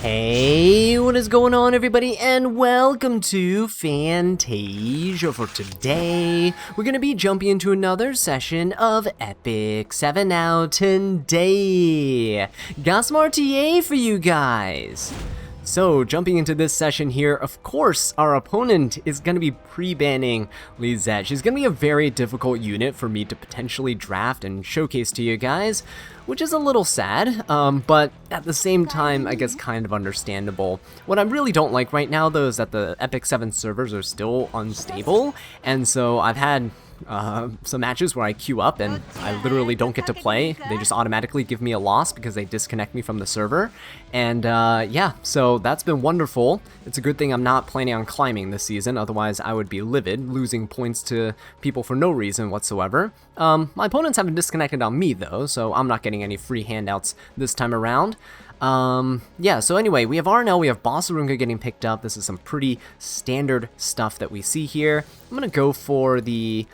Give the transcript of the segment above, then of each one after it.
Hey, what is going on everybody, and welcome to Fantasia. For today, we're going to be jumping into another session of Epic 7 now today. Got some RTA for you guys. So, jumping into this session here, of course, our opponent is going to be pre-banning Lisette. She's going to be a very difficult unit for me to potentially draft and showcase to you guys, which is a little sad, but at the same time, I guess kind of understandable. What I really don't like right now, though, is that the Epic 7 servers are still unstable, and so I've had some matches where I queue up and I literally don't get to play. They just automatically give me a loss because they disconnect me from the server. And yeah, so that's been wonderful. It's a good thing I'm not planning on climbing this season, otherwise I would be livid, losing points to people for no reason whatsoever. My opponents haven't disconnected on me though, so I'm not getting any free handouts this time around. Yeah, so anyway, we have RNL, we have Bossarunga getting picked up. This is some pretty standard stuff that we see here. I'm gonna go for the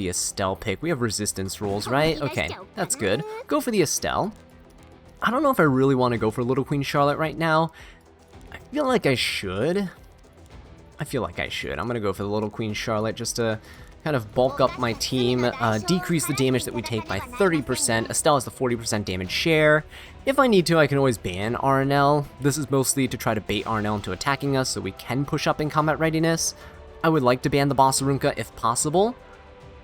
Estelle pick. We have resistance rules, right? Okay, that's good. Go for the Estelle. I don't know if I really want to go for Little Queen Charlotte right now. I feel like I should. I'm gonna go for the Little Queen Charlotte just to kind of bulk up my team, decrease the damage that we take by 30%. Estelle has the 40% damage share. If I need to, I can always ban RNL. This is mostly to try to bait RNL into attacking us so we can push up in combat readiness. I would like to ban the Bossarunga if possible.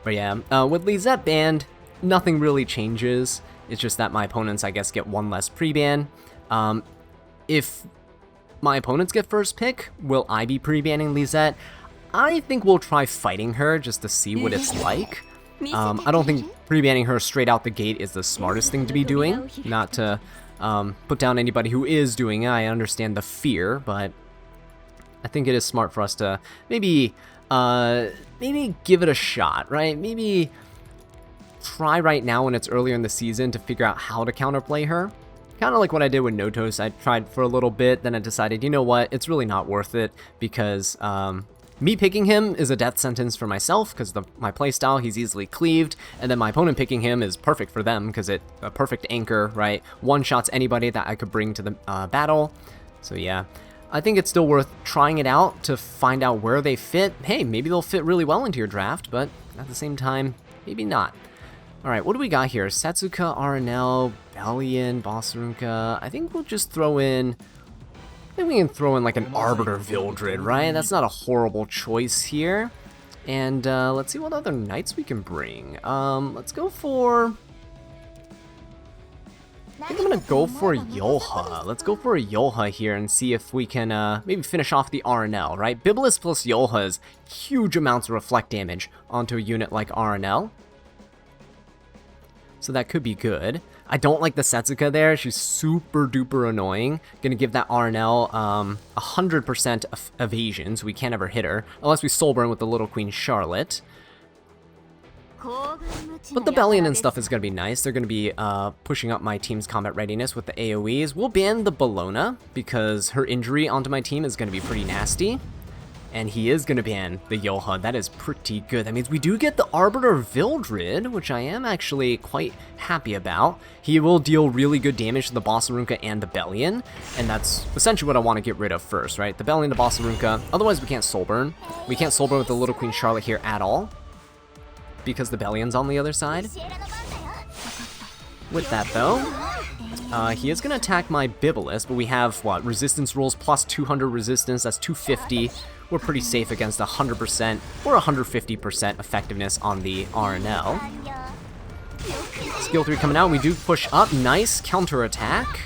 But yeah, with Lisette banned, nothing really changes. It's just that my opponents, I guess, get one less pre-ban. If my opponents get first pick, will I be pre-banning Lisette? I think we'll try fighting her just to see what it's like. I don't think pre-banning her straight out the gate is the smartest thing to be doing. Not to put down anybody who is doing it. I understand the fear, but I think it is smart for us to maybe give it a shot, right? Maybe try right now when it's earlier in the season to figure out how to counterplay her. Kind of like what I did with Notos. I tried for a little bit, then I decided, you know what, it's really not worth it because me picking him is a death sentence for myself because my playstyle, he's easily cleaved, and then my opponent picking him is perfect for them because it's a perfect anchor, right? One-shots anybody that I could bring to the battle. So yeah, I think it's still worth trying it out to find out where they fit. Hey, maybe they'll fit really well into your draft, but at the same time, maybe not. Alright, what do we got here? Setsuka, RNL, Bellion, Bossarunga. I think we'll just throw in... I think we can throw in like an Arbiter Vildred, right? That's not a horrible choice here. And let's see what other knights we can bring. Let's go for... I think I'm gonna go for Yolha. Let's go for a Yolha here and see if we can maybe finish off the RNL, right? Biblis plus Yolha is huge amounts of reflect damage onto a unit like RNL. So that could be good. I don't like the Setsuka there. She's super duper annoying. Gonna give that RNL 100% evasion, so we can't ever hit her. Unless we soulburn with the Little Queen Charlotte. But the Bellion and stuff is going to be nice. They're going to be pushing up my team's combat readiness with the AoEs. We'll ban the Bellona because her injury onto my team is going to be pretty nasty. And he is going to ban the Yolha. That is pretty good. That means we do get the Arbiter Vildred, which I am actually quite happy about. He will deal really good damage to the Bossarunga and the Bellion, and that's essentially what I want to get rid of first, right? The Bellion, the Bossarunga. Otherwise, we can't soulburn. We can't soulburn with the Little Queen Charlotte here at all, because the Bellion's on the other side. With that, though, he is going to attack my Biblis, but we have, what, resistance rules plus 200 resistance, that's 250. We're pretty safe against 100% or 150% effectiveness on the RNL. Skill 3 coming out, we do push up, nice counterattack.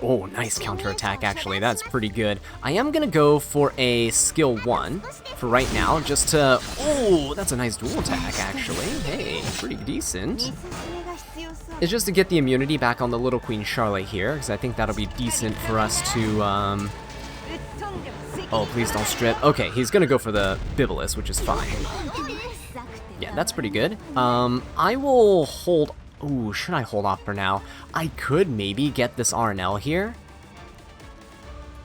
Oh, nice counterattack, actually, that's pretty good. I am going to go for a skill 1 for right now, just to... Oh, that's a nice dual attack, actually. Hey, pretty decent. It's just to get the immunity back on the Little Queen Charlotte here, because I think that'll be decent for us to... Oh, please don't strip. Okay, he's going to go for the Biblis, which is fine. Yeah, that's pretty good. I will hold... Ooh, should I hold off for now? I could maybe get this RNL here.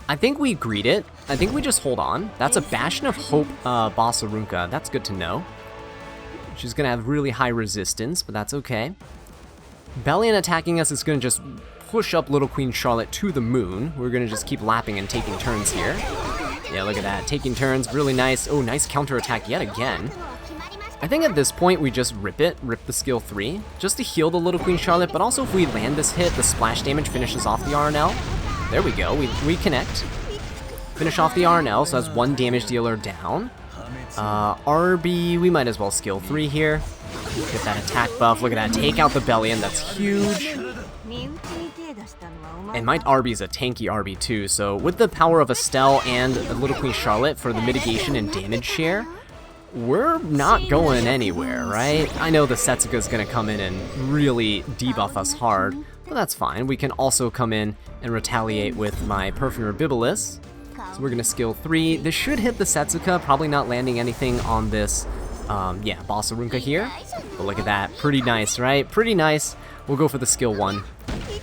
I think we greet it. I think we just hold on. That's a Bastion of Hope Bossarunga. That's good to know. She's going to have really high resistance, but that's okay. Bellion attacking us is going to just push up Little Queen Charlotte to the moon. We're gonna just keep lapping and taking turns here. Yeah, look at that. Taking turns, really nice. Oh, nice counterattack yet again. I think at this point we just rip the skill 3, just to heal the Little Queen Charlotte, but also if we land this hit, the splash damage finishes off the RNL. There we go, we connect. Finish off the RNL, so that's 1 damage dealer down. RB, we might as well skill 3 here. Get that attack buff, look at that, take out the Bellion, that's huge. And my RB is a tanky RB too, so with the power of Estelle and Little Queen Charlotte for the mitigation and damage share, we're not going anywhere, right? I know the Setsuga's gonna come in and really debuff us hard, but that's fine. We can also come in and retaliate with my Perfumer Bibulus. So we're gonna skill 3. This should hit the Setsuga, probably not landing anything on this, yeah, Bossarunka here. But look at that, pretty nice, right? Pretty nice. We'll go for the skill 1.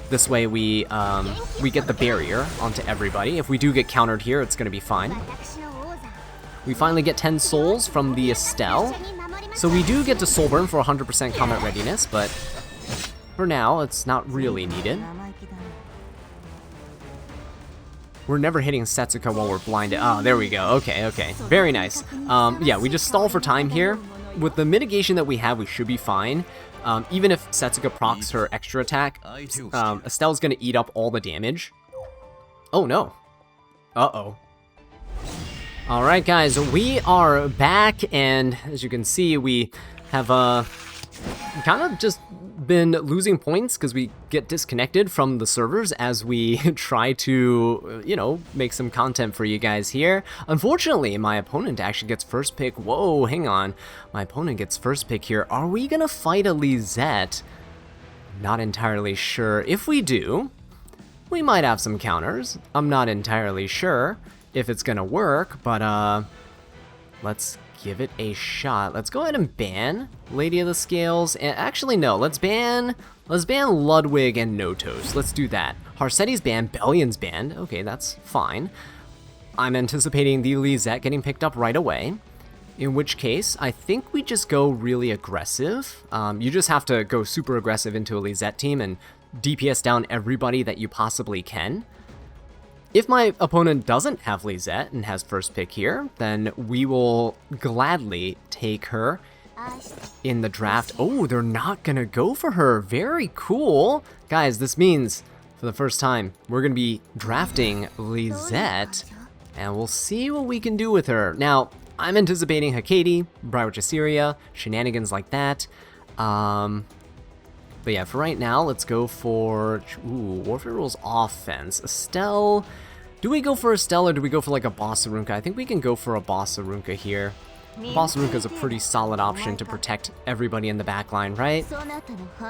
This way we get the barrier onto everybody. If we do get countered here, it's gonna be fine. We finally get 10 souls from the Estelle. So we do get to soul burn for 100% combat readiness, but for now, it's not really needed. We're never hitting Setsuga while we're blinded. Oh, there we go. Okay, okay. Very nice. Yeah, we just stall for time here. With the mitigation that we have, we should be fine. Even if Setsuga procs her extra attack, Estelle's gonna eat up all the damage. Oh no. Uh-oh. Alright guys, we are back, and as you can see, we have kind of just been losing points because we get disconnected from the servers as we try to, you know, make some content for you guys here. Unfortunately, my opponent actually gets first pick. Whoa, hang on. My opponent gets first pick here. Are we gonna fight a Lisette? Not entirely sure. If we do, we might have some counters. I'm not entirely sure if it's gonna work, but let's give it a shot. Let's go ahead and ban Lady of the Scales, and actually no, let's ban Ludwig and Notos. Let's do that. Harsetti's banned, Bellion's banned. Okay, that's fine. I'm anticipating the Lisette getting picked up right away, in which case I think we just go really aggressive. You just have to go super aggressive into a Lisette team and DPS down everybody that you possibly can. If my opponent doesn't have Lisette and has first pick here, then we will gladly take her in the draft. Oh, they're not gonna go for her. Very cool. Guys, this means for the first time, we're gonna be drafting Lisette, and we'll see what we can do with her. Now, I'm anticipating Hecate, Brywitch Assyria, shenanigans like that. But yeah, for right now, let's go for, Warfare Rules offense. Estelle, do we go for Estelle or do we go for like a Bossarunka? I think we can go for a Bossarunka here. Bossarunka is a pretty solid option to protect everybody in the backline, right?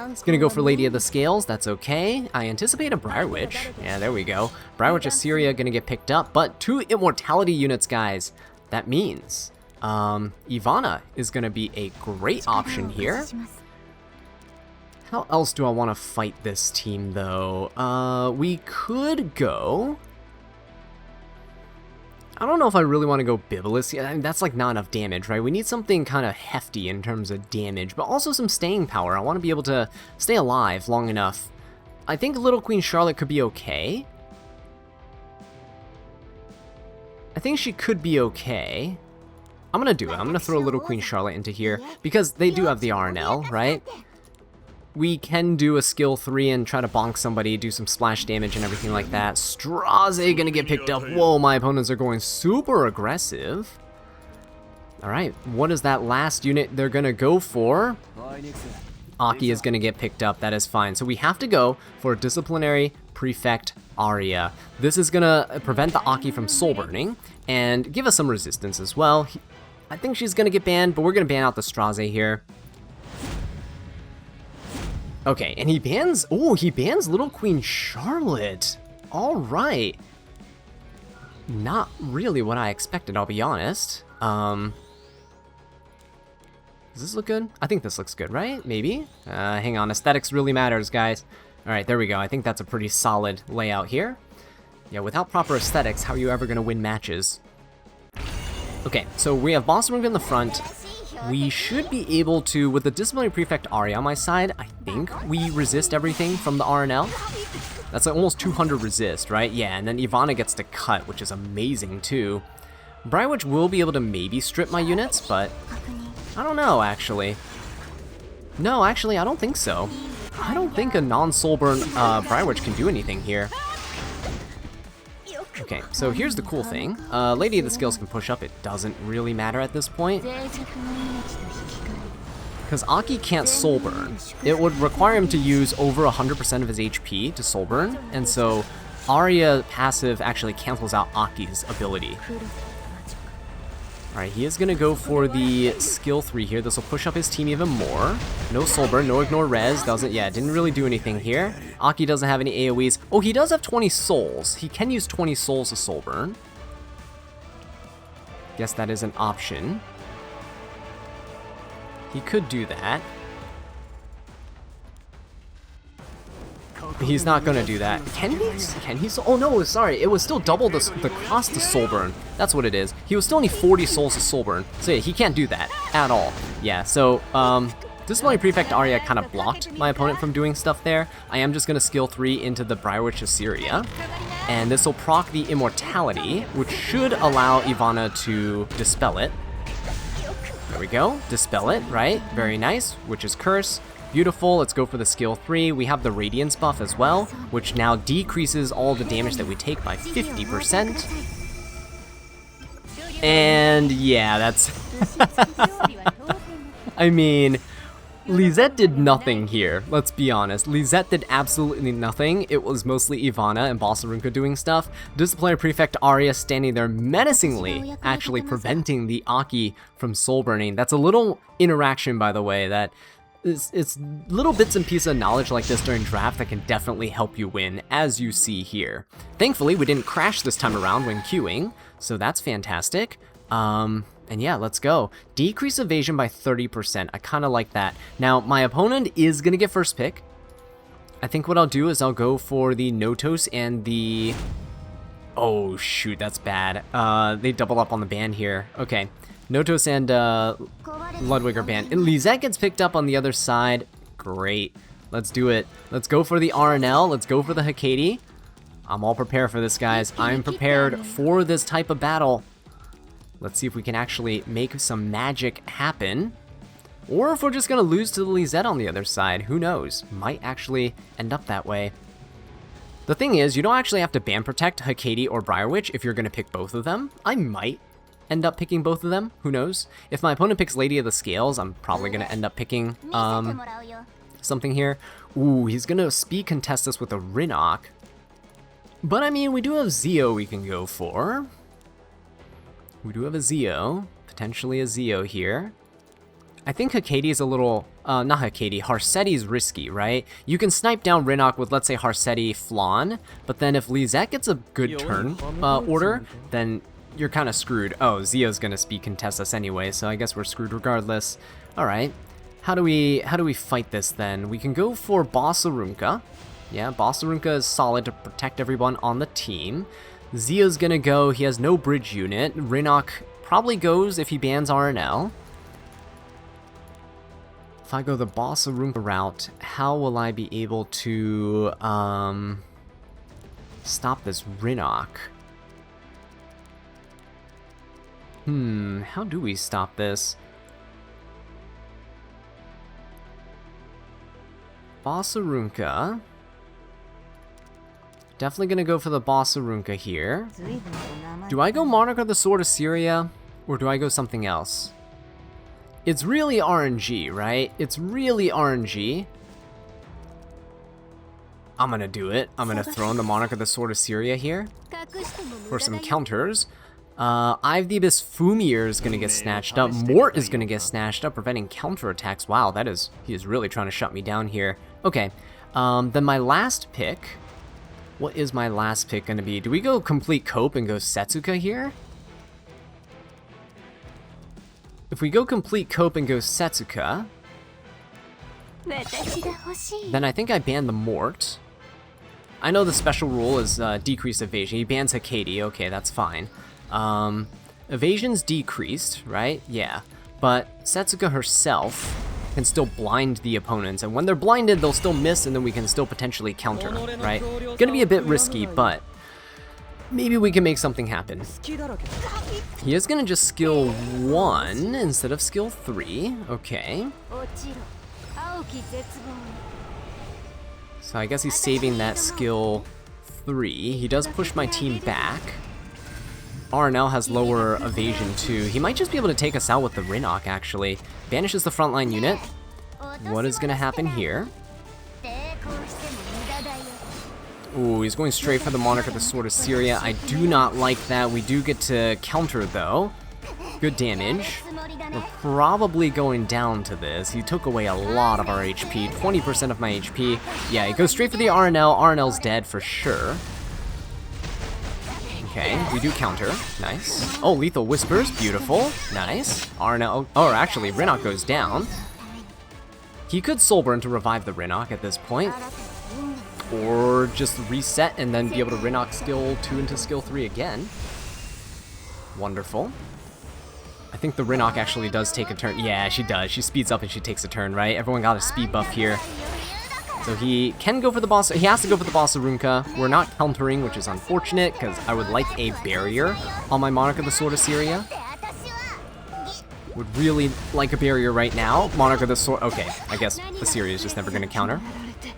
It's gonna go for Lady of the Scales, that's okay. I anticipate a Brywitch. Yeah, there we go. Brywitch Assyria gonna get picked up, but 2 immortality units, guys. That means Ivana is gonna be a great option here. How else do I want to fight this team, though? We could go... I don't know if I really want to go Bibulus. Yeah, I mean, that's like not enough damage, right? We need something kind of hefty in terms of damage, but also some staying power. I want to be able to stay alive long enough. I think Little Queen Charlotte could be okay. I think she could be okay. I'm going to do it. I'm going to throw Little Queen Charlotte into here because they do have the RNL, right? We can do a skill 3 and try to bonk somebody, do some splash damage and everything like that. Straze gonna get picked up. Whoa, my opponents are going super aggressive. Alright, what is that last unit they're gonna go for? Aki is gonna get picked up, that is fine. So we have to go for Disciplinary Prefect Aria. This is gonna prevent the Aki from soul burning and give us some resistance as well. I think she's gonna get banned, but we're gonna ban out the Straze here. Okay, and he bans, he bans Little Queen Charlotte. All right. Not really what I expected, I'll be honest. Does this look good? I think this looks good, right? Maybe? Hang on, aesthetics really matters, guys. All right, there we go. I think that's a pretty solid layout here. Yeah, without proper aesthetics, how are you ever gonna win matches? Okay, so we have Bossarunka in the front. We should be able to, with the Disciplinary Prefect Aria on my side, I think we resist everything from the RNL. That's like almost 200 resist, right? Yeah, and then Ivana gets to cut, which is amazing too. Briar Witch will be able to maybe strip my units, but I don't know, actually. No, actually, I don't think so. I don't think a non-Soulburn Briar Witch can do anything here. Okay, so here's the cool thing. Lady of the Scales can push up. It doesn't really matter at this point, because Aki can't Soulburn. It would require him to use over 100% of his HP to Soulburn, and so Arya passive actually cancels out Aki's ability. Alright, he is going to go for the skill 3 here. This will push up his team even more. No Soulburn, no Ignore Res. Didn't really do anything here. Aki doesn't have any AoEs. Oh, he does have 20 souls. He can use 20 souls to Soulburn. Guess that is an option. He could do that. He's not gonna do that. Can he? Oh no, sorry. It was still double the cost to Soulburn. That's what it is. He was still only 40 souls to Soulburn. So yeah, he can't do that at all. Yeah, so Disciplinary Prefect Arya kind of blocked my opponent from doing stuff there. I am just gonna skill 3 into the Briar Witch Assyria. And this will proc the Immortality, which should allow Ivana to dispel it. There we go. Dispel it, right? Very nice. Witch's Curse. Beautiful. Let's go for the skill 3. We have the Radiance buff as well, which now decreases all the damage that we take by 50%. And yeah, that's... I mean, Lisette did nothing here, let's be honest. Lisette did absolutely nothing. It was mostly Ivana and Bossarunka doing stuff. Disciplinary Prefect Arya standing there menacingly, actually preventing the Aki from soul burning. That's a little interaction, by the way, that it's little bits and pieces of knowledge like this during draft that can definitely help you win, as you see here. Thankfully, we didn't crash this time around when queuing, so that's fantastic. And yeah, let's go. Decrease evasion by 30%. I kind of like that. Now, my opponent is going to get first pick. I think what I'll do is I'll go for the Notos and the... Oh, shoot, that's bad. They double up on the ban here. Okay. Notos and Ludwig are banned. And Lisette gets picked up on the other side. Great. Let's do it. Let's go for the RNL. Let's go for the Hecate. I'm all prepared for this, guys. I'm prepared for this type of battle. Let's see if we can actually make some magic happen. Or if we're just going to lose to the Lisette on the other side. Who knows? Might actually end up that way. The thing is, you don't actually have to ban protect Hecate or Briar Witch if you're going to pick both of them. I might end up picking both of them. Who knows? If my opponent picks Lady of the Scales, I'm probably going to end up picking something here. Ooh, he's going to speed contest us with a Rinnock. But I mean, we do have Zeo we can go for. We do have a Zeo, potentially a Zeo here. I think Hecate is a little, not Hecate, Harsetti's risky, right? You can snipe down Rinnock with, let's say, Harsetti Flan, but then if Lisette gets a good turn order, then you're kind of screwed. Oh, Zeo's gonna speed contest us anyway, so I guess we're screwed regardless. All right, how do we fight this then? We can go for Bossarunka. Yeah, Bossarunka is solid to protect everyone on the team. Zeo's gonna go, he has no bridge unit. Rinnock probably goes if he bans RNL. If I go the Bossarunka route, how will I be able to stop this Rinnock? How do we stop this? Bossarunka. Definitely gonna go for the Bossarunka here. Do I go Monarch of the Sword of Syria, or do I go something else? It's really RNG, right? It's really RNG. I'm gonna do it. I'm gonna throw in the Monarch of the Sword of Syria here for some counters. Ive the Abyss Fumier is gonna get snatched up. Mort is gonna get snatched up, preventing counterattacks. Wow, he is really trying to shut me down here. Okay, then my last pick. What is my last pick gonna be? Do we go complete cope and go Setsuka here? If we go complete cope and go Setsuka, then I think I ban the Mort. I know the special rule is decreased evasion. He bans Hecate. Okay, that's fine. Evasion's decreased, right? Yeah. But Setsuka herself, can still blind the opponents, and when they're blinded, they'll still miss, and then we can still potentially counter, right? Gonna be a bit risky, but maybe we can make something happen. He is gonna just skill 1 instead of skill 3. Okay. So I guess he's saving that skill 3. He does push my team back. RNL has lower evasion too. He might just be able to take us out with the Rinok, actually. Banishes the frontline unit. What is gonna happen here? Ooh, he's going straight for the Monarch of the Sword of Syria. I do not like that. We do get to counter, though. Good damage. We're probably going down to this. He took away a lot of our HP. 20% of my HP. Yeah, he goes straight for the RNL. RNL's dead for sure. Okay, we do counter. Nice. Oh, Lethal Whispers. Beautiful. Nice. RNL... Oh, actually, Rinok goes down. He could Soulburn to revive the Rinok at this point. Or just reset and then be able to Rinok skill 2 into skill 3 again. Wonderful. I think the Rinok actually does take a turn. Yeah, she does. She speeds up and she takes a turn, right? Everyone got a speed buff here. So he can go for the boss. He has to go for the boss Arunka. We're not countering, which is unfortunate, because I would like a barrier on my Monarch of the Sword of Syria. Would really like a barrier right now. Monarch of the Sword... Okay, I guess Assyria is just never going to counter.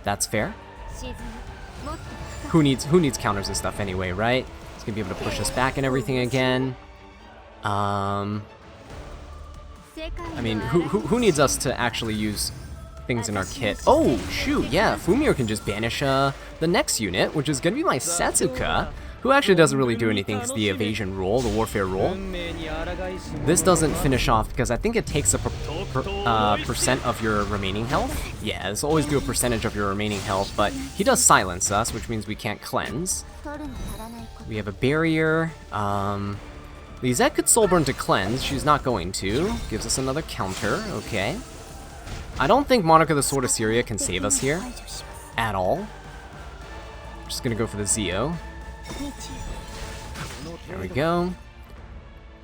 That's fair. Who needs counters and stuff anyway, right? He's gonna be able to push us back and everything again. I mean, who needs us to actually use things in our kit? Oh, shoot, yeah, Fumir can just banish the next unit, which is gonna be my Setsuka, who actually doesn't really do anything because the evasion rule, the warfare rule. This doesn't finish off because I think it takes a percent of your remaining health. Yeah, this will always do a percentage of your remaining health, but he does silence us, which means we can't cleanse. We have a barrier. Lisette could Soulburn to cleanse. She's not going to. Gives us another counter. Okay. I don't think Monarch of the Sword of Syria can save us here at all. Just gonna go for the Zeo. There we go.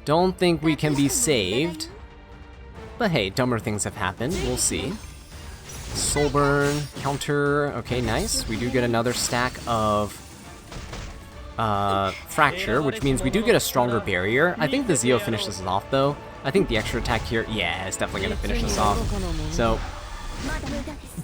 Don't think we can be saved. But hey, dumber things have happened. We'll see. Soulburn, counter. Okay, nice. We do get another stack of Fracture, which means we do get a stronger barrier. I think the Zeo finishes us off, though. I think the extra attack here, yeah, it's definitely going to finish us off. So...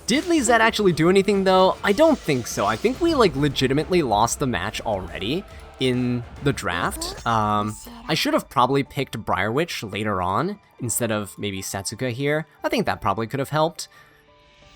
Did Lisette actually do anything, though? I don't think so. I think we, like, legitimately lost the match already in the draft. I should have probably picked Briarwitch later on instead of maybe Setsuka here. I think that probably could have helped.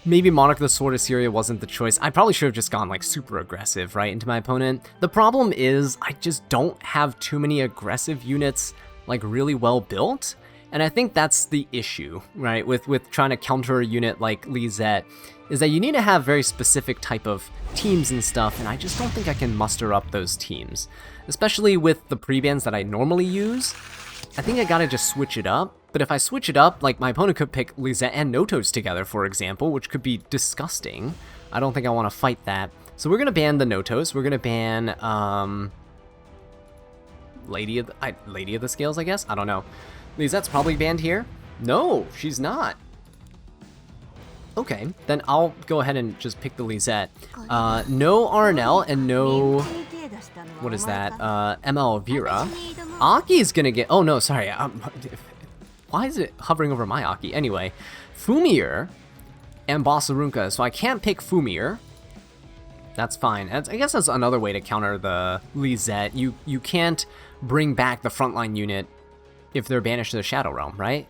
Maybe Monarch of the Sword of Syria wasn't the choice. I probably should have just gone, like, super aggressive, right, into my opponent. The problem is I just don't have too many aggressive units, like, really well built. And I think that's the issue, right, with trying to counter a unit like Lisette, is that you need to have very specific type of teams and stuff, and I just don't think I can muster up those teams. Especially with the pre-bans that I normally use, I think I gotta just switch it up. But if I switch it up, like, my opponent could pick Lisette and Notos together, for example, which could be disgusting. I don't think I want to fight that. So we're gonna ban the Notos, we're gonna ban, Lady of the Scales, I guess? I don't know. Lisette's probably banned here? No, she's not. Okay, then I'll go ahead and just pick the Lisette. No RNL and no... What is that? ML Vera. Aki's gonna get... Oh, no, sorry. Why is it hovering over my Aki? Anyway, Fumir and Boss Arunka. So I can't pick Fumir. That's fine. I guess that's another way to counter the Lisette. You can't bring back the frontline unit if they're banished to the Shadow Realm, right?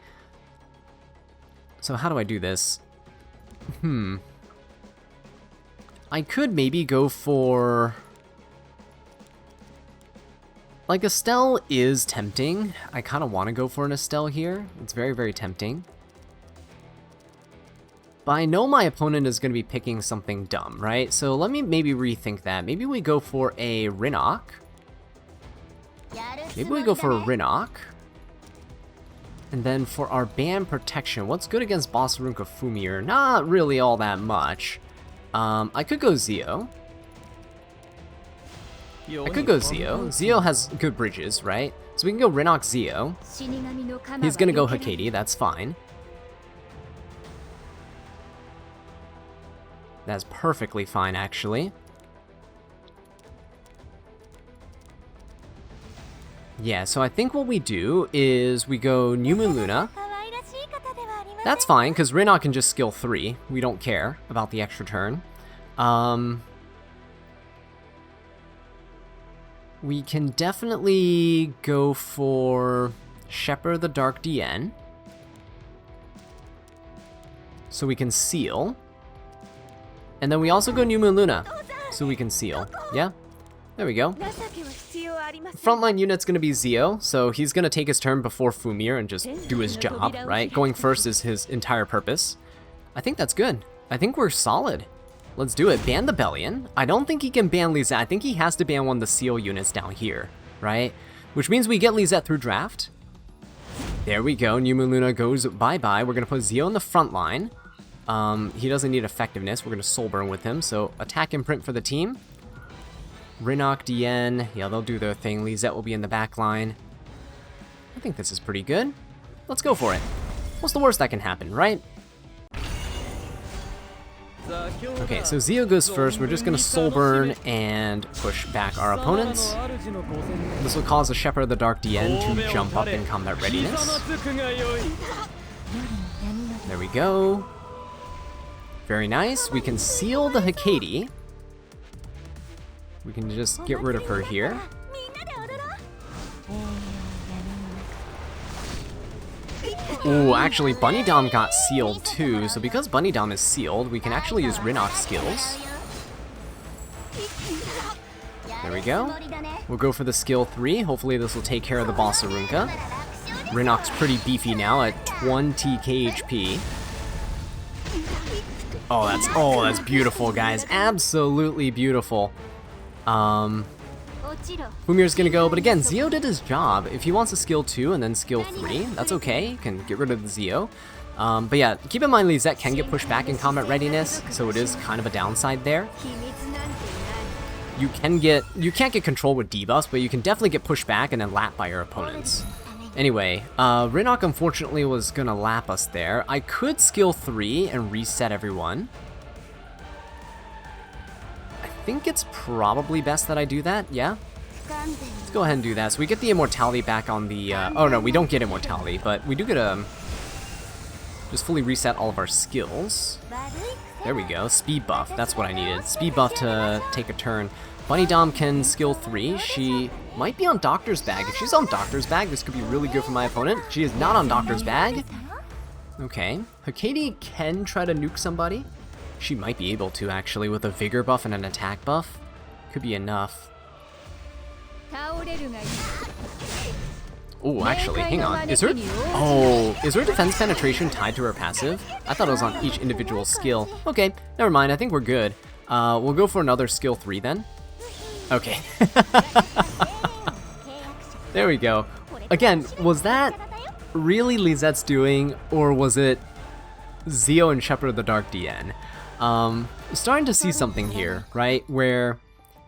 So how do I do this? I could maybe go for... Like, Estelle is tempting. I kind of want to go for an Estelle here. It's very, very tempting. But I know my opponent is going to be picking something dumb, right? So let me maybe rethink that. Maybe we go for a Rinok. Maybe we go for a Rinok. And then for our ban protection, what's good against Boss Arunka Fumir? Not really all that much. I could go Zeo. Zeo has good bridges, right? So we can go Rinok Zeo. He's gonna go Hikari, that's fine. That's perfectly fine, actually. Yeah, so I think what we do is we go New Moon Luna. That's fine, because Rinok can just skill 3. We don't care about the extra turn. We can definitely go for Shepherd the Dark DN. So we can seal. And then we also go New Moon Luna, so we can seal. Yeah? There we go. Frontline unit's gonna be Zio, so he's gonna take his turn before Fumir and just do his job, right? Going first is his entire purpose. I think that's good. I think we're solid. Let's do it. Ban the Bellion. I don't think he can ban Lizette. I think he has to ban one of the seal units down here, right? Which means we get Lizette through draft. There we go. New Moon Luna goes bye-bye. We're gonna put Zio in the front line. He doesn't need effectiveness. We're gonna soul burn with him, so attack imprint for the team. Rinok, DN, yeah, they'll do their thing. Lizette will be in the back line. I think this is pretty good. Let's go for it. What's the worst that can happen, right? Okay, so Zio goes first. We're just going to soul burn and push back our opponents. This will cause the Shepherd of the Dark DN to jump up in combat readiness. There we go. Very nice. We can seal the Hecate. We can just get rid of her here. Ooh, actually, Bunny Dom got sealed too, so because Bunny Dom is sealed, we can actually use Rinok's skills. There we go. We'll go for the skill 3. Hopefully this will take care of the Boss Arunka. Rinok's pretty beefy now at 20 KHP. Oh, that's beautiful, guys. Absolutely beautiful. Fumir's gonna go, but again, Zio did his job. If he wants a skill 2 and then skill 3, that's okay. You can get rid of the Zio. But yeah, keep in mind Lizette can get pushed back in combat readiness, so it is kind of a downside there. You can't get control with debuffs, but you can definitely get pushed back and then lapped by your opponents. Anyway, Rinok unfortunately was gonna lap us there. I could skill 3 and reset everyone. I think it's probably best that I do that, yeah? Let's go ahead and do that. So we get the immortality back on the, oh no, we don't get immortality, but we do get just fully reset all of our skills. There we go, speed buff, that's what I needed. Speed buff to take a turn. Bunny Dom can skill 3, she might be on Doctor's Bag. If she's on Doctor's Bag, this could be really good for my opponent. She is not on Doctor's Bag. Okay, Hecate can try to nuke somebody. She might be able to, actually, with a vigor buff and an attack buff. Could be enough. Oh, actually, hang on. Is her defense penetration tied to her passive? I thought it was on each individual skill. Okay, never mind. I think we're good. We'll go for another skill 3 then. Okay. There we go. Again, was that really Lizette's doing, or was it Zio and Shepherd of the Dark DN? Starting to see something here, right? Where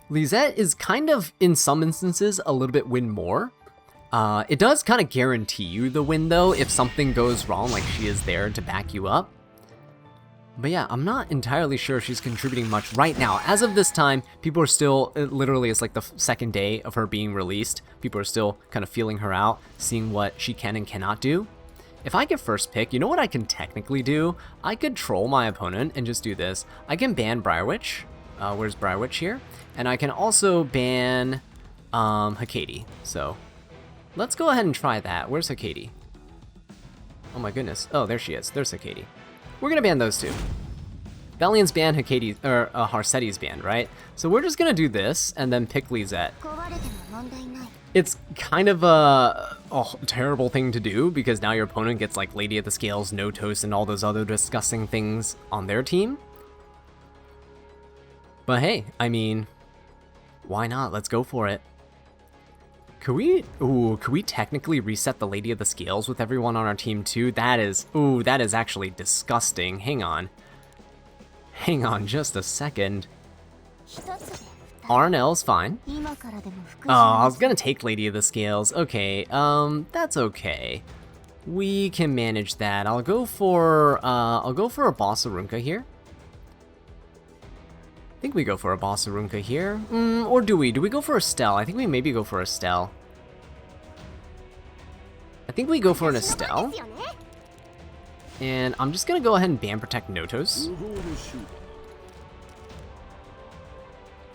Lizette is kind of, in some instances, a little bit win more. It does kind of guarantee you the win, though, if something goes wrong, like she is there to back you up. But yeah, I'm not entirely sure she's contributing much right now. As of this time, people are still, literally, it's like the second day of her being released. People are still kind of feeling her out, seeing what she can and cannot do. If I get first pick, you know what I can technically do? I could troll my opponent and just do this. I can ban Briarwitch. Where's Briarwitch here? And I can also ban Hecate. So let's go ahead and try that. Where's Hecate? Oh my goodness. Oh, there she is. There's Hecate. We're gonna ban those two. Bellion's banned, Hecate, or Harsetti's banned, right? So we're just gonna do this and then pick Lizette. It's kind of a terrible thing to do because now your opponent gets like Lady of the Scales, No Toast, and all those other disgusting things on their team. But hey, I mean, why not? Let's go for it. Could we technically reset the Lady of the Scales with everyone on our team too? That is actually disgusting. Hang on just a second. Arnell's fine. Oh, I was gonna take Lady of the Scales. Okay, that's okay. We can manage that. I'll go for a Boss Arunka here. think we go for a Bossarunka here. Or do we? Do we go for Estelle? I think we maybe go for Estelle. I think we go for an Estelle. And I'm just going to go ahead and ban protect Notos.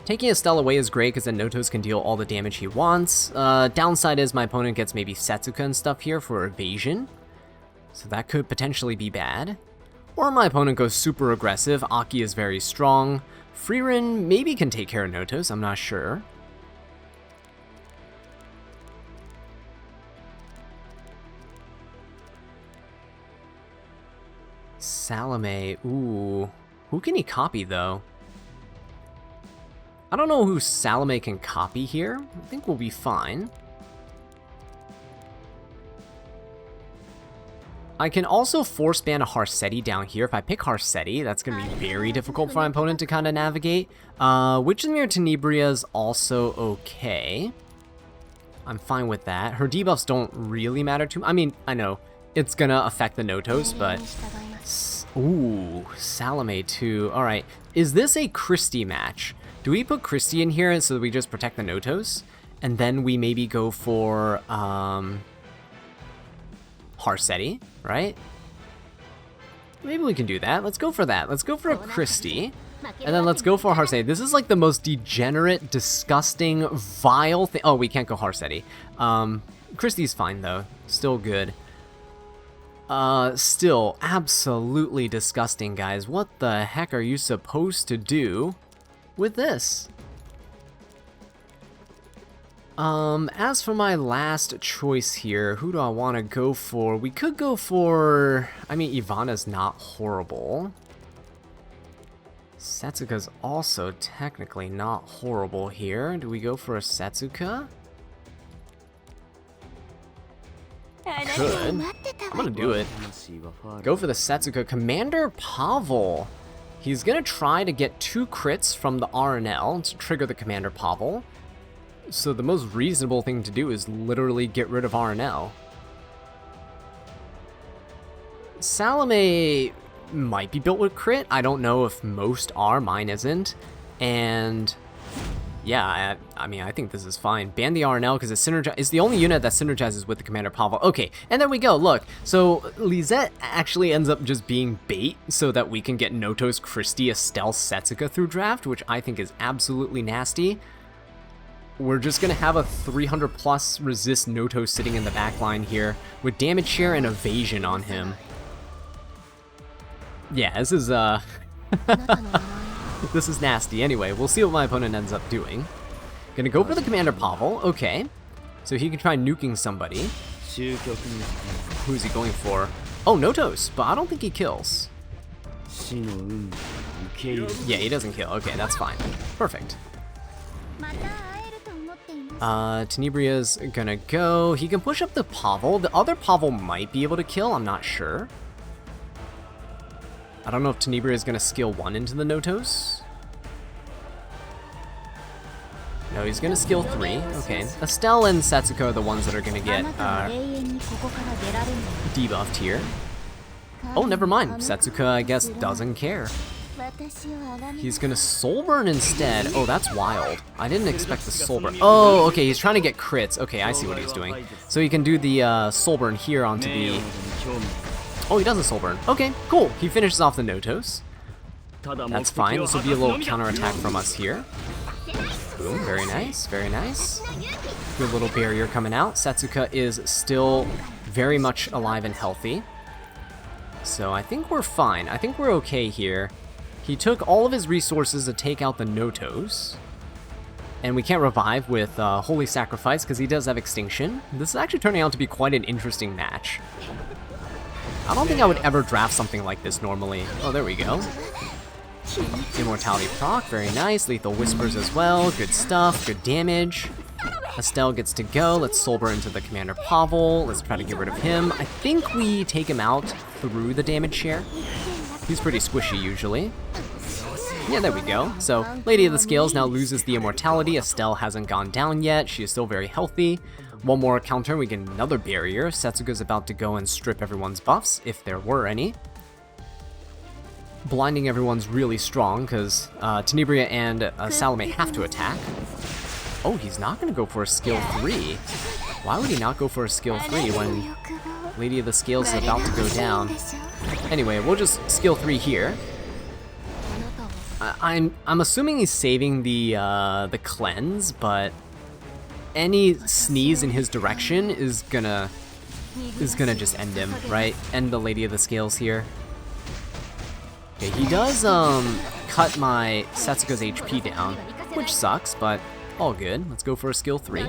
Taking Estelle away is great because then Notos can deal all the damage he wants. Downside is my opponent gets maybe Setsuka and stuff here for evasion. So that could potentially be bad. Or my opponent goes super aggressive. Aki is very strong. Frieren maybe can take care of Notos, I'm not sure. Salome, ooh. Who can he copy though? I don't know who Salome can copy here. I think we'll be fine. I can also force ban a Harsetti down here. If I pick Harsetti, that's going to be very difficult for my opponent to kind of navigate. Witchmere Tenebria is also okay. I'm fine with that. Her debuffs don't really matter too much. I mean, I know it's going to affect the Notos, but... Ooh, Salome too. Alright, is this a Christie match? Do we put Christie in here so that we just protect the Notos? And then we maybe go for, Harsetti, right? Maybe we can do that. Let's go for that. Let's go for a Christie. And then let's go for Harsetti. This is like the most degenerate, disgusting, vile thing. Oh, we can't go Harsetti. Christie's fine though. Still good. Still absolutely disgusting, guys. What the heck are you supposed to do with this? As for my last choice here, who do I want to go for? We could go for... I mean, Ivana's not horrible. Setsuka's also technically not horrible here. Do we go for a Setsuka? Could. I'm gonna do it. Go for the Setsuka. Commander Pavel. He's gonna try to get 2 crits from the RNL to trigger the Commander Pavel. So the most reasonable thing to do is literally get rid of RNL. Salome might be built with crit. I don't know if most are. Mine isn't. And yeah, I mean, I think this is fine. Ban the RNL because it's the only unit that synergizes with the Commander Pavel. Okay, and there we go. Look, so Lisette actually ends up just being bait so that we can get Notos, Christie, Estelle, Setsuka through draft, which I think is absolutely nasty. We're just going to have a 300 plus resist Notos sitting in the back line here with damage share and evasion on him. Yeah, this is, this is nasty. Anyway, we'll see what my opponent ends up doing. Gonna go for the Commander Pavel. Okay. So he can try nuking somebody. Who's he going for? Oh, Notos, but I don't think he kills. Yeah, he doesn't kill. Okay, that's fine. Perfect. Tenebria's gonna go. He can push up the Pavel. The other Pavel might be able to kill. I'm not sure. I don't know if Tenebria is gonna skill 1 into the Notos. No, he's gonna skill 3. Okay. Estelle and Setsuka are the ones that are gonna get debuffed here. Oh, never mind. Setsuka, I guess, doesn't care. He's gonna Soulburn instead. Oh, that's wild. I didn't expect the Soulburn. Oh, okay, he's trying to get crits. Okay, I see what he's doing. So he can do the Soulburn here onto the... Oh, he doesn't Soulburn. Okay, cool. He finishes off the Notos. That's fine. This will be a little counterattack from us here. Boom, very nice, very nice. Good little barrier coming out. Setsuka is still very much alive and healthy. So I think we're fine. I think we're okay here. He took all of his resources to take out the Notos. And we can't revive with Holy Sacrifice because he does have Extinction. This is actually turning out to be quite an interesting match. I don't think I would ever draft something like this normally. Oh, there we go. Immortality proc, very nice. Lethal Whispers as well, good stuff, good damage. Estelle gets to go. Let's Soulburn into the Commander Pavel. Let's try to get rid of him. I think we take him out through the damage share. He's pretty squishy usually. Yeah, there we go. So, Lady of the Scales now loses the immortality. Estelle hasn't gone down yet. She is still very healthy. One more counter, we get another barrier. Setsuka's about to go and strip everyone's buffs, if there were any. blinding everyone's really strong, because Tenebria and Salome have to attack. Oh, he's not going to go for a skill 3. Why would he not go for a skill 3 when Lady of the Scales is about to go down? Anyway, we'll just skill 3 here. I'm assuming he's saving the cleanse, but any sneeze in his direction is gonna just end him, right? End the Lady of the Scales here. Okay, he does cut my Setsuka's HP down, which sucks, but all good. Let's go for a skill 3.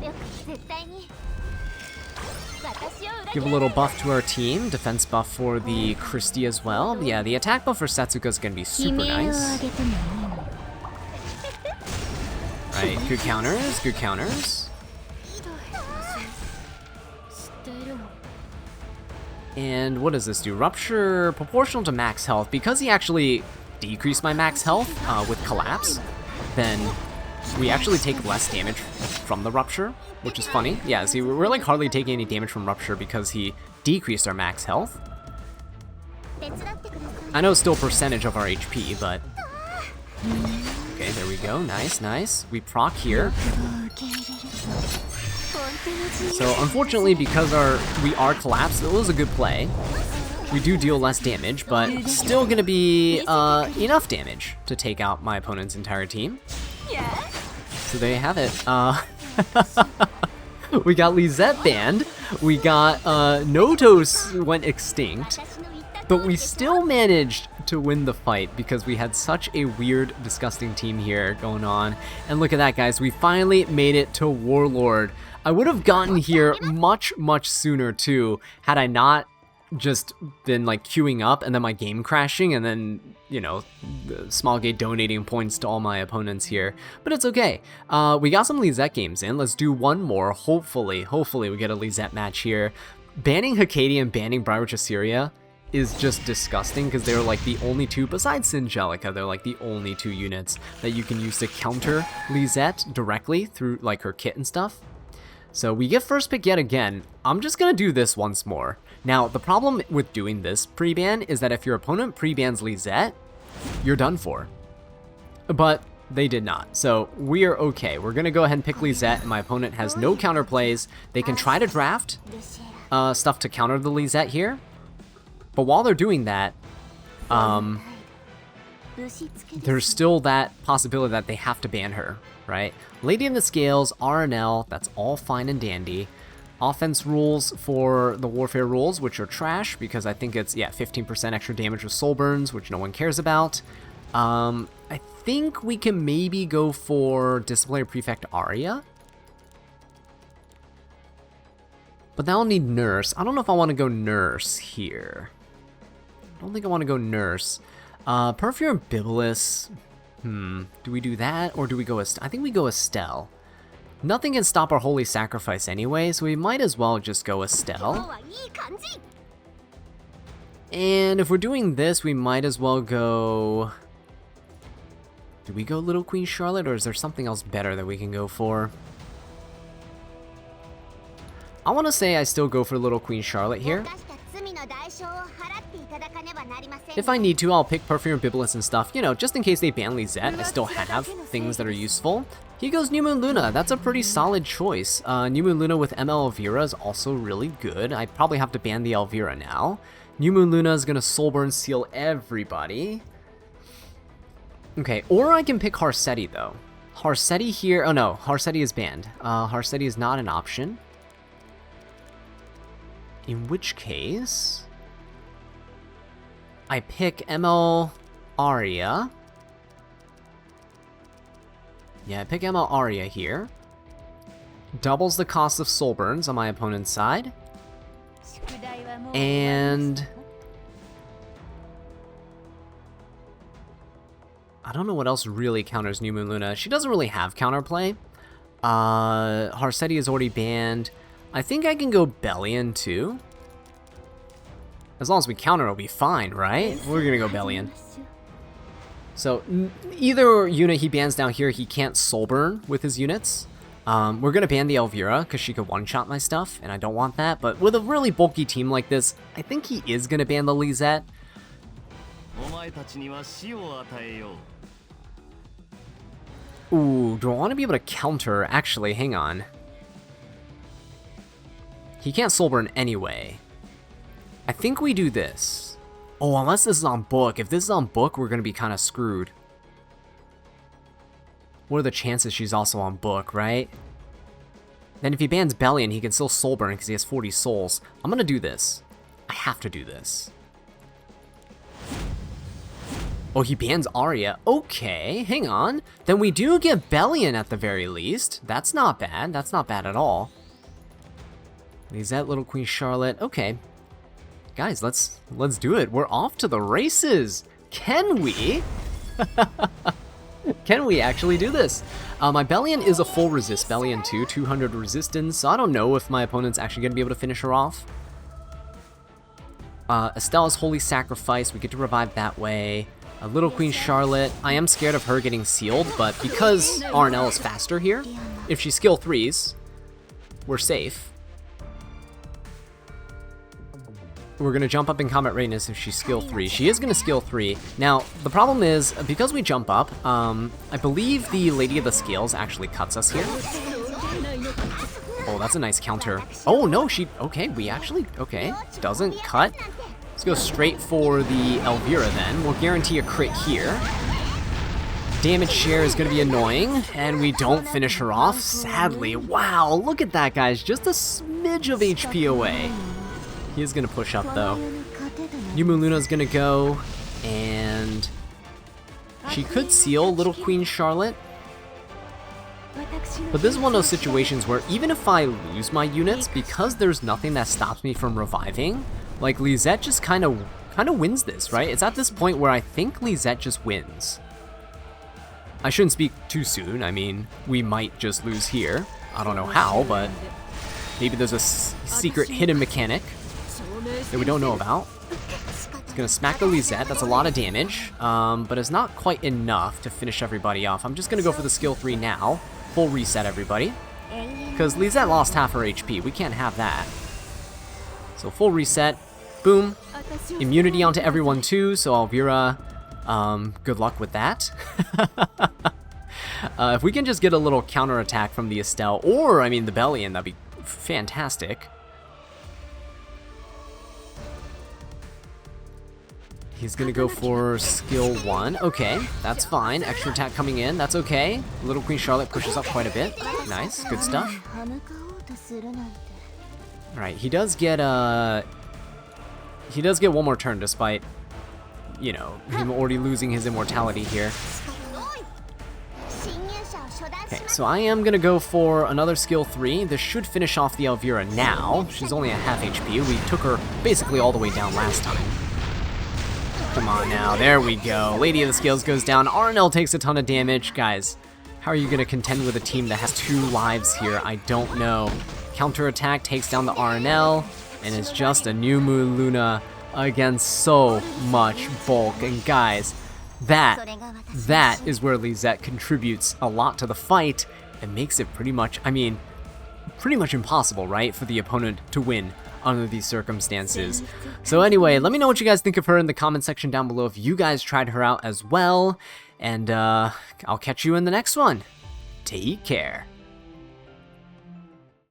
Give a little buff to our team, defense buff for the Christie as well. Yeah, the attack buff for Setsuka is gonna be super nice. Right, good counters, good counters. And what does this do? Rupture proportional to max health. Because he actually decreased my max health with collapse, then we actually take less damage from the rupture, which is funny. Yeah, see, we're like hardly taking any damage from rupture because he decreased our max health. I know it's still percentage of our HP, but... Okay, there we go. Nice, nice. We proc here. So unfortunately, because we are collapsed, it was a good play. We do deal less damage, but still gonna be enough damage to take out my opponent's entire team. So there you have it. We got Lisette banned. We got Notos went extinct. But we still managed to win the fight because we had such a weird, disgusting team here going on. And look at that, guys. We finally made it to Warlord. I would have gotten here much, much sooner, too, had I not just been, like, queuing up and then my game crashing and then, you know, Smallgate donating points to all my opponents here. But it's okay. We got some Lisette games in. Let's do one more. Hopefully we get a Lisette match here. Banning Hakadia and banning Briarwitch Assyria is just disgusting because they're like the only two, besides Singelica, they're like the only two units that you can use to counter Lisette directly through like her kit and stuff. So we get first pick yet again. I'm just gonna do this once more. Now, the problem with doing this pre-ban is that if your opponent pre-bans Lisette, you're done for. But they did not, so we are okay. We're gonna go ahead and pick Lisette, and my opponent has no counter plays. They can try to draft stuff to counter the Lisette here. But while they're doing that, there's still that possibility that they have to ban her, right? Lady of the Scales, RNL, that's all fine and dandy. Offense rules for the Warfare rules, which are trash, because I think it's, yeah, 15% extra damage with soul burns, which no one cares about. I think we can maybe go for Disciplinary Prefect Arya. But that'll need Nurse. I don't know if I want to go Nurse here. I don't think I want to go Nurse. Perfume and Bibulus. Do we do that, or do we go I think we go Estelle. Nothing can stop our Holy Sacrifice anyway, so we might as well just go Estelle. And if we're doing this, we might as well go... Do we go Little Queen Charlotte, or is there something else better that we can go for? I want to say I still go for Little Queen Charlotte here. If I need to, I'll pick Perfume and Bibulus and stuff, you know, just in case they ban Lisette, I still have things that are useful. Here goes New Moon Luna. That's a pretty solid choice. New Moon Luna with ML Elvira is also really good. I'd probably have to ban the Elvira now. New Moon Luna is going to Soulburn Seal everybody. Okay, or I can pick Harsetti, though. Harsetti here... Oh, no. Harsetti is banned. Harsetti is not an option. In which case... I pick ML Arya. Yeah, I pick ML Arya here. Doubles the cost of soul burns on my opponent's side. And... I don't know what else really counters New Moon Luna. She doesn't really have counterplay. Harsetti is already banned. I think I can go Bellion too. As long as we counter, it'll be fine, right? We're gonna go Bellion. So, either unit he bans down here, he can't soul burn with his units. We're gonna ban the Elvira, because she could one-shot my stuff, and I don't want that. But with a really bulky team like this, I think he is gonna ban the Lisette. Ooh, do I want to be able to counter? Actually, hang on. He can't soul burn anyway. I think we do this. Oh, unless this is on book. If this is on book, we're going to be kind of screwed. What are the chances she's also on book, right? Then if he bans Bellion, he can still soul burn because he has 40 souls. I'm going to do this. I have to do this. Oh, he bans Arya. Okay, hang on. Then we do get Bellion at the very least. That's not bad. That's not bad at all. Lisette, Little Queen Charlotte. Okay. Guys, let's do it. We're off to the races. Can we? Can we actually do this? My Bellion is a full resist Bellion too, 200 resistance, so I don't know if my opponent's actually going to be able to finish her off. Estella's Holy Sacrifice, we get to revive that way. Little Queen Charlotte, I am scared of her getting sealed, but because RNL is faster here, if she skill 3s, we're safe. We're going to jump up in combat readiness if she skill 3. She is going to skill 3. Now, the problem is, because we jump up, I believe the Lady of the Scales actually cuts us here. Oh, that's a nice counter. Oh, no, okay, we actually, okay, doesn't cut. Let's go straight for the Elvira then. We'll guarantee a crit here. Damage share is going to be annoying, and we don't finish her off, sadly. Wow, look at that, guys. Just a smidge of HP away. He is going to push up, though. Yumu Luna's going to go, and she could seal Little Queen Charlotte. But this is one of those situations where even if I lose my units, because there's nothing that stops me from reviving, like, Lisette just kind of wins this, right? It's at this point where I think Lisette just wins. I shouldn't speak too soon. I mean, we might just lose here. I don't know how, but maybe there's a secret hidden mechanic that we don't know about. It's gonna smack the Lisette. That's a lot of damage, but it's not quite enough to finish everybody off. I'm just gonna go for the skill 3 now. Full reset, everybody. Because Lisette lost half her HP. We can't have that. So full reset. Boom. Immunity onto everyone too, so Elvira, good luck with that. If we can just get a little counterattack from the Estelle, or, I mean, the Bellion, that'd be fantastic. He's gonna go for skill 1. Okay, that's fine. Extra attack coming in, that's okay. Little Queen Charlotte pushes up quite a bit. Nice, good stuff. Alright, he does get one more turn despite, you know, him already losing his immortality here. Okay, so I am gonna go for another skill 3. This should finish off the Elvira now. She's only at half HP. We took her basically all the way down last time. Come on now, there we go. Lady of the Scales goes down. RNL takes a ton of damage. Guys, how are you gonna contend with a team that has 2 lives here? I don't know. Counterattack takes down the RNL, and it's just a new Moon Luna against so much bulk. And guys, that is where Lisette contributes a lot to the fight and makes it pretty much impossible, right, for the opponent to win under these circumstances. So anyway, let me know what you guys think of her in the comment section down below if you guys tried her out as well, and I'll catch you in the next one. Take care.